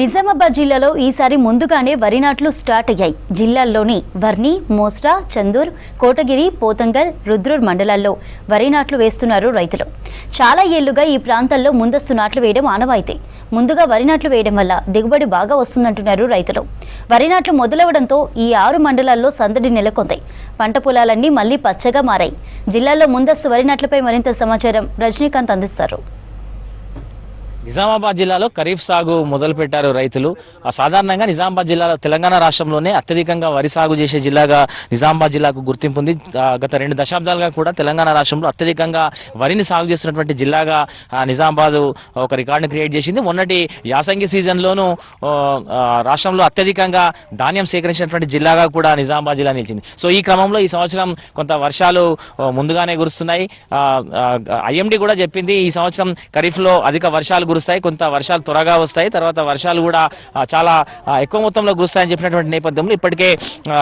నిజామాబాద్ జిల్లాలో ఈసారి ముందుగానే వరి నాట్లు స్టార్ట్ అయ్యాయి. జిల్లాల్లోని వర్ని, మోస్రా, చందూర్, కోటగిరి, పోతంగల్, రుద్రూర్ మండలాల్లో వరి నాట్లు వేస్తున్నారు రైతులు. చాలా ఏళ్లుగా ఈ ప్రాంతాల్లో ముందస్తు నాట్లు వేయడం ఆనవాయితీ. ముందుగా వరి నాట్లు వేయడం వల్ల దిగుబడి బాగా వస్తుందంటున్నారు రైతులు. వరి నాట్లు మొదలవడంతో ఈ 6 మండలాల్లో సందడి నెలకొంది. పంట పొలాలన్నీ మళ్లీ పచ్చగా మారాయి. జిల్లాలో ముందస్తు వరి నాట్లపై మరింత సమాచారం రజనీకాంత్ అందిస్తారు. నిజామాబాద్ జిల్లాలో ఖరీఫ్ సాగు మొదలుపెట్టారు రైతులు. సాధారణంగా నిజామాబాద్ జిల్లాలో తెలంగాణ రాష్ట్రంలోనే అత్యధికంగా వరి సాగు చేసే జిల్లాగా నిజామాబాద్ జిల్లాకు గుర్తింపు ఉంది. గత 2 దశాబ్దాలుగా కూడా తెలంగాణ రాష్ట్రంలో అత్యధికంగా వరిని సాగు చేస్తున్నటువంటి జిల్లాగా నిజామాబాద్ ఒక రికార్డుని క్రియేట్ చేసింది. మొన్నటి యాసంగి సీజన్లోనూ రాష్ట్రంలో అత్యధికంగా ధాన్యం సేకరించినటువంటి జిల్లాగా కూడా నిజామాబాద్ జిల్లా నిలిచింది. సో ఈ క్రమంలో ఈ సంవత్సరం కొంత వర్షాలు ముందుగానే కురుస్తున్నాయి. ఐఎండీ కూడా చెప్పింది ఈ సంవత్సరం ఖరీఫ్లో అధిక వర్షాలు కురుస్తాయి, కొంత వర్షాలు త్వరగా వస్తాయి, తర్వాత వర్షాలు కూడా చాలా ఎక్కువ మొత్తంలో కురుస్తాయని చెప్పినటువంటి నేపథ్యంలో ఇప్పటికే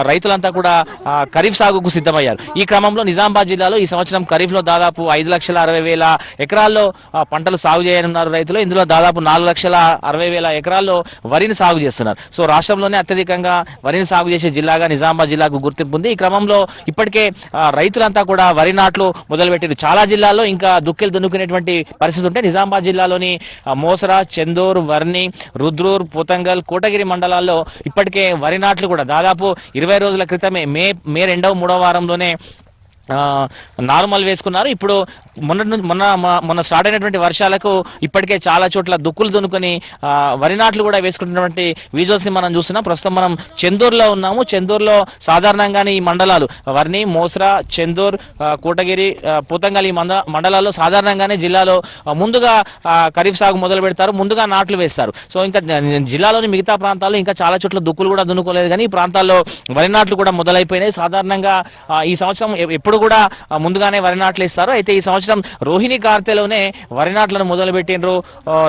రైతులంతా కూడా ఖరీఫ్ సాగుకు సిద్ధమయ్యారు. ఈ క్రమంలో నిజామాబాద్ జిల్లాలో ఈ సంవత్సరం ఖరీఫ్లో దాదాపు 5,60,000 ఎకరాల్లో పంటలు సాగు చేయనున్నారు రైతులు. ఇందులో దాదాపు 4,60,000 ఎకరాల్లో వరిని సాగు చేస్తున్నారు. సో రాష్ట్రంలోనే అత్యధికంగా వరిని సాగు చేసే జిల్లాగా నిజామాబాద్ జిల్లాకు గుర్తింపు ఉంది. ఈ క్రమంలో ఇప్పటికే రైతులంతా కూడా వరి నాట్లు మొదలుపెట్టారు. చాలా జిల్లాల్లో ఇంకా దుక్కిలు దున్నుకునేటువంటి పరిస్థితి ఉంటే నిజామాబాద్ జిల్లాలోని మోసరా, చందూర్, వర్ని, రుద్రూర్, పోతంగల్, కోటగిరి మండలాల్లో ఇప్పటికే వరి నాట్లు కూడా దాదాపు 20 రోజుల క్రితమే మే 2వ 3వ వారంలోనే నార్మల్ వేసుకున్నారు. ఇప్పుడు మొన్న స్టార్ట్ అయినటువంటి వర్షాలకు ఇప్పటికే చాలా చోట్ల దుక్కులు దున్నుకొని వరి నాట్లు కూడా వేసుకుంటున్నటువంటి విజువల్స్ ని మనం చూస్తున్నాం. ప్రస్తుతం మనం చందూరులో ఉన్నాము. చందూరులో సాధారణంగానే ఈ మండలాలు వర్ని, మోస్రా, చందూర్, కోటగిరి, పోతంగల్ ఈ మండలాల్లో సాధారణంగానే జిల్లాలో ముందుగా ఖరీఫ్ సాగు మొదలు పెడతారు, ముందుగా నాట్లు వేస్తారు. సో ఇంకా జిల్లాలోని మిగతా ప్రాంతాల్లో ఇంకా చాలా చోట్ల దుక్కులు కూడా దున్నుకోలేదు, కానీ ఈ ప్రాంతాల్లో వరి నాట్లు కూడా మొదలైపోయినాయి. సాధారణంగా ఈ సంవత్సరం ఎప్పుడు కూడా ముందుగానే వరి నాట్లు ఇస్తారు. అయితే ఈ సంవత్సరం రోహిణి కార్తెలోనే వరి నాట్లను మొదలు పెట్టినరు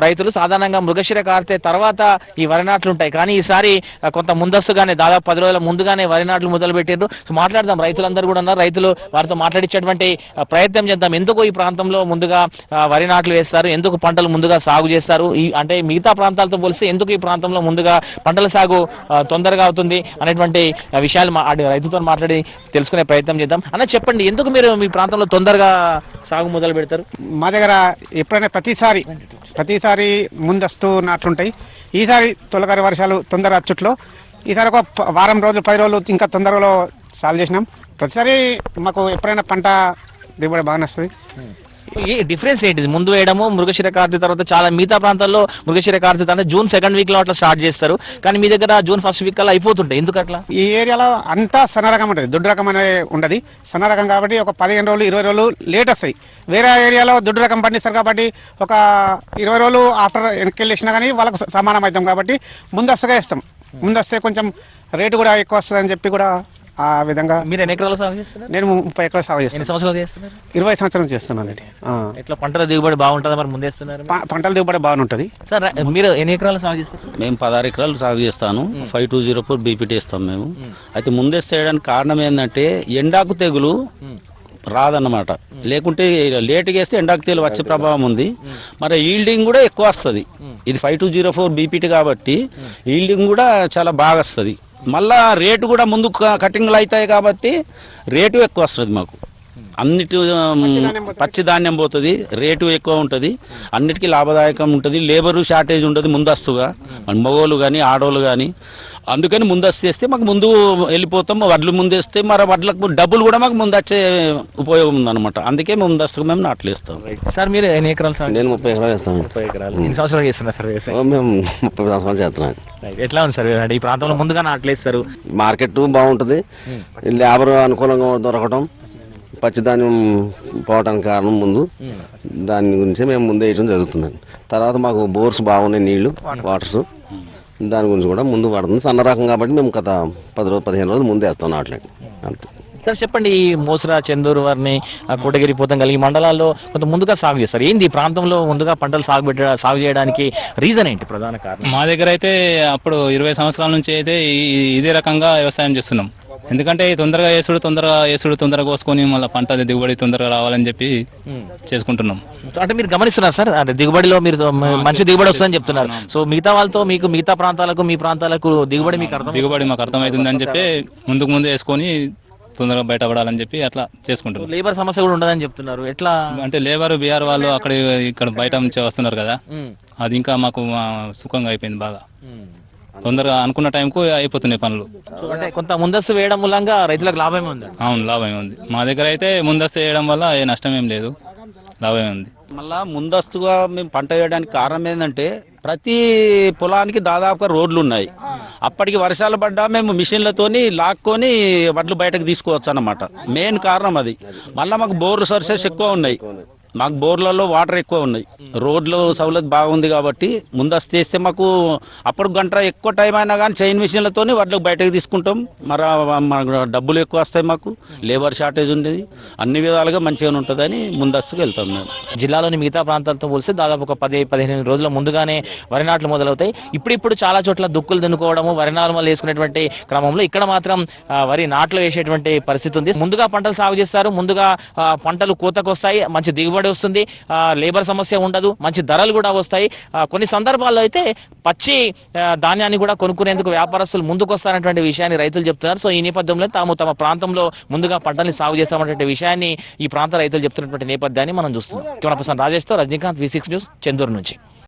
రైతులు. సాధారణంగా మృగశిర కార్తె తర్వాత ఈ వరి నాట్లు ఉంటాయి, కానీ ఈసారి కొంత ముందస్తుగానే దాదాపు 10 రోజుల ముందుగానే వరి నాట్లు మొదలు పెట్టినరు. సో మాట్లాడదాం, రైతులందరూ కూడా ఉన్నారు. రైతులు వారితో మాట్లాడించేటువంటి ప్రయత్నం చేద్దాం. ఎందుకు ఈ ప్రాంతంలో ముందుగా వరి నాట్లు వేస్తారు, ఎందుకు పంటలు ముందుగా సాగు చేస్తారు, అంటే మిగతా ప్రాంతాలతో పోలిస్తే ఎందుకు ఈ ప్రాంతంలో ముందుగా పంటల సాగు తొందరగా అవుతుంది అనేటువంటి విషయాలు రైతుతో మాట్లాడి తెలుసుకునే ప్రయత్నం చేద్దాం. అన్న చెప్పండి, ఎందుకు మీరు మీ ప్రాంతంలో తొందరగా సాగు మొదలు పెడతారు? మా దగ్గర ఎప్పుడైనా ప్రతిసారి ముందస్తు నాట్లుంటాయి. ఈసారి తొలకరి వర్షాలు తొందర అచ్చుట్లో ఈసారి ఒక వారం రోజులు 10 రోజులు ఇంకా తొందరలో సాల్వ్ చేసినాం. ప్రతిసారి మాకు ఎప్పుడైనా పంట దిగుబడి బాగానే వస్తుంది. ఈ డిఫరెన్స్ ఏంటిది? ముందు వేయడము మృగశిర కార్తె తర్వాత చాలా మిగతా ప్రాంతాల్లో మృగశిర కార్తె అంటే జూన్ 2nd వీక్లో అట్లా స్టార్ట్ చేస్తారు, కానీ మీ దగ్గర జూన్ 1st వీక్ అలా అయిపోతుంటాయి. ఎందుకు అట్లా? ఈ ఏరియాలో అంతా సన్న రకం ఉంటుంది, దొడ్డు రకం అనేది ఉండదు. సన్న రకం కాబట్టి ఒక 15 రోజులు 20 రోజులు లేట్ వస్తాయి. వేరే ఏరియాలో దొడ్డు రకం పండిస్తారు కాబట్టి ఒక 20 రోజులు ఆఫ్టర్ వెనక్కి వేసినా కానీ వాళ్ళకు సమానం అవుతాం కాబట్టి ముందస్తుగా ఇస్తాం. ముందస్తే కొంచెం రేటు కూడా ఎక్కువ వస్తుంది అని చెప్పి కూడా ఆ విధంగా. మీరు ఎన్ని ఎకరాలు సాగు చేస్తున్నారు? నేను 30 ఎకరాలు సాగు చేస్తాను. ఎన్ని సంవత్సరాలు చేస్తున్నారు? 20 సంవత్సరాలు చేస్తున్నాను. ఎట్లా పంటల దిగుబడి బాగుంటుందా? మరి ముందేస్తున్నారు? పంటల దిగుబడి బాగుంటుంది. సార్ మీరు ఎన్ని ఎకరాలు సాగు చేస్తారు? మేము 16 ఎకరాలు సాగు చేస్తాను. 5204 బీపీటీ ఇస్తాం మేము. అయితే ముందేసేయడానికి కారణం ఏంటంటే ఎండాకు తెగులు రాదన్నమాట. లేకుంటే లేటుగా వేస్తే ఎండాకు తెగులు వచ్చే ప్రభావం ఉంది. మరి ఈల్డింగ్ కూడా ఎక్కువ వస్తుంది. ఇది 5204 బీపీటీ కాబట్టి ఈల్డింగ్ కూడా చాలా బాగా వస్తుంది. మళ్ళా రేటు కూడా ముందు కటింగ్లు అవుతాయి కాబట్టి రేటు ఎక్కువ వస్తుంది మాకు. అన్నిటి పచ్చి ధాన్యం పోతుంది, రేటు ఎక్కువ ఉంటుంది, అన్నిటికీ లాభదాయకం ఉంటుంది. లేబరు షార్టేజ్ ఉంటుంది ముందస్తుగా, మగవాళ్ళు కానీ ఆడవాళ్ళు కానీ. అందుకని ముందస్తు వేస్తే మాకు ముందు వెళ్ళిపోతాం. వడ్లు ముందేస్తే మరి వడ్లకు డబ్బులు కూడా మాకు ముందు వచ్చే ఉపయోగం ఉందన్నమాట. అందుకే ముందస్తుగా మేము నాట్లు వేస్తాం. సార్ మీరు ఎన్ని ఎకరాలు? నేను 30 ఎకరాలు వేస్తాను. 30 ఎకరాలు. ఎన్ని సంవత్సరాలు చేస్తున్నారు సార్? మేము 30 సంవత్సరాలు చేస్తున్నాం. ఎట్లా ఉంది సార్ ఈ ప్రాంతంలో ముందుగా నాట్లు వేస్తారు? మార్కెట్ బాగుంటుంది, లేబర్ అనుకూలంగా దొరకటం, పచ్చిధాన్యం పోవడానికి కారణం ముందు దాని గురించి మేము ముందే వేయడం జరుగుతుందండి. తర్వాత మాకు బోర్స్ బాగున్నాయి, నీళ్లు వాటర్స్, దాని గురించి కూడా ముందు పడుతుంది. సన్న రకం కాబట్టి మేము గత 15 రోజులు ముందే వేస్తాం నాట్లండి. అంతే సార్ చెప్పండి, ఈ మోసరా, చందూరు, వర్ని, కోటగిరి, పోతంగల్ ఈ మండలాల్లో కొంత ముందుగా సాగు చేస్తారు. ఏంది ఈ ప్రాంతంలో ముందుగా పంటలు సాగు చేయడానికి రీజన్ ఏంటి, ప్రధాన కారణం? మా దగ్గర అయితే అప్పుడు 20 సంవత్సరాల నుంచి అయితే ఇదే రకంగా వ్యవసాయం చేస్తున్నాం. ఎందుకంటే తొందరగా తొందరగా కోసుకొని మళ్ళీ పంట దిగుబడి తొందరగా రావాలని చెప్పి చేసుకుంటున్నాం. అంటే మీరు గమనిస్తున్నారు సార్, అంటే దిగుబడిలో మీరు మంచి దిగుబడి వస్తుందని చెప్తున్నారు. సో మిగతా వాళ్ళతో మీకు మిగతా ప్రాంతాలకు మీ ప్రాంతాలకు దిగుబడి మీకు దిగుబడి మాకు అర్థమవుతుంది అని చెప్పి ముందు వేసుకొని తొందరగా బయటపడాలని చెప్పి అట్లా చేసుకుంటున్నాం. లేబర్ సమస్య కూడా ఉండదని చెప్తున్నారు. ఎట్లా అంటే లేబర్ బీఆర్ వాళ్ళు ఇక్కడ బయట నుంచి వస్తున్నారు కదా, అది ఇంకా మాకు సుఖంగా అయిపోయింది. బాగా తొందరగా అనుకున్న టైంకు అయిపోతున్నాయి పనులు. సో అంటే కొంత ముందస్తు వేయడం మూలంగా రైతులకు లాభమే ఉంది. అవును, లాభమే ఉంది. మా దగ్గర అయితే ముందస్తు వేయడం వల్ల ఏ నష్టం ఏం లేదు, లాభమే ఉంది. మళ్ళా ముందస్తుగా మేము పంట వేయడానికి కారణం ఏంటంటే ప్రతి పొలానికి దాదాపుగా రోడ్లు ఉన్నాయి. అప్పటికి వర్షాలు పడ్డా మేము మిషన్లతోని లాక్కొని వడ్లు బయటకు తీసుకోవచ్చు అన్నమాట. మెయిన్ కారణం అది. మళ్ళీ మాకు బోర్ సోర్సెస్ ఎక్కువ ఉన్నాయి, మాకు బోర్లలో వాటర్ ఎక్కువ ఉన్నాయి, రోడ్లు సౌలత్ బాగుంది కాబట్టి ముందస్తు వేస్తే మాకు అప్పుడు గంట ఎక్కువ టైం అయినా కానీ చైన్ మిషన్లతో వడ్లకు బయటకు తీసుకుంటాం. మరి డబ్బులు ఎక్కువ వస్తాయి, మాకు లేబర్ షార్టేజ్ ఉండేది, అన్ని విధాలుగా మంచిగా ఉంటుందని ముందస్తుకు వెళ్తాం మేము. జిల్లాలోని మిగతా ప్రాంతాలతో పోలిస్తే దాదాపు ఒక 10-15 రోజుల ముందుగానే వరి నాట్లు మొదలవుతాయి. ఇప్పుడు చాలా చోట్ల దుక్కులు దున్నుకోవడము, వరి నార్మల్ వేసుకునేటువంటి క్రమంలో ఇక్కడ మాత్రం వరి నాట్లు వేసేటువంటి పరిస్థితి ఉంది. ముందుగా పంటలు సాగు చేస్తారు, ముందుగా పంటలు కోతకు వస్తాయి, మంచి దిగుబడి వస్తుంది, లేబర్ సమస్య ఉండదు, మంచి ధరలు కూడా వస్తాయి. కొన్ని సందర్భాల్లో అయితే పచ్చి ధాన్యాన్ని కూడా కొనుక్కునేందుకు వ్యాపారస్తులు ముందుకు వస్తారనేటువంటి విషయాన్ని రైతులు చెప్తున్నారు. సో ఈ నేపథ్యంలో తమ ప్రాంతంలో ముందుగా పంటల్ని సాగు చేస్తామనేటువంటి విషయాన్ని ఈ ప్రాంత రైతులు చెప్తున్నటువంటి నేపథ్యాన్ని మనం చూస్తున్నాం. కెమెరా పర్సన్ రాజేష్తో రజనీకాంత్, V6 న్యూస్, చెందూరు నుంచి.